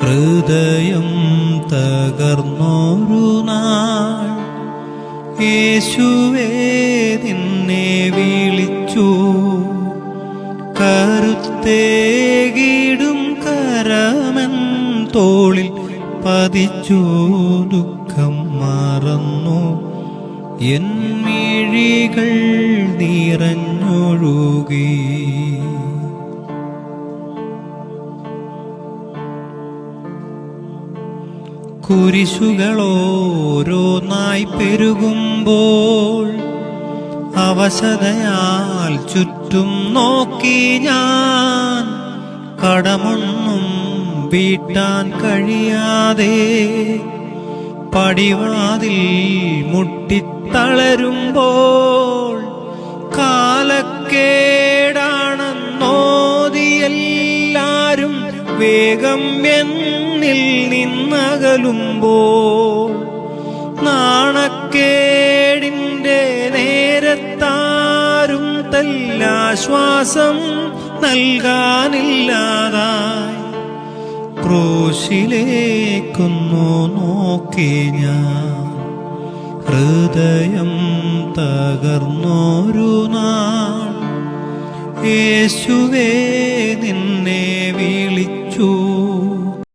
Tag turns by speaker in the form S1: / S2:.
S1: ഹൃദയം തകർന്നൊരു നാൾ യേശുവേ നിന്നെ വിളിച്ചു. കരുത്തേകിടും കരമൻ തോളിൽ പതിച്ചു. ദുഃഖം മറന്നു എൻ മിഴികൾ നിറഞ്ഞൊഴുകി. കുരിശുകളോരോന്നായി പെരുകുമ്പോൾ അവശതയാൽ ചുറ്റും നോക്കി ഞാൻ. കടമൊന്നും വീട്ടാൻ കഴിയാതെ പടിവാതിൽ മുട്ടിത്തളരുമ്പോൾ കാലക്കേടാണെന്നോതിയെല്ലാരും വേഗം എന്നിൽ നിന്നകലുമ്പോൾ നാണക്കേടിൻ്റെ നേരത്താരും തല്ലാശ്വാസം നൽകാനില്ലാതായി ക്രൂശിലേക്കൊന്നു നോക്കി ഞാൻ. ഹൃദയം തകർന്നൊരു നാൾ യേശുവേ നിന്നെ വിളിച്ചു.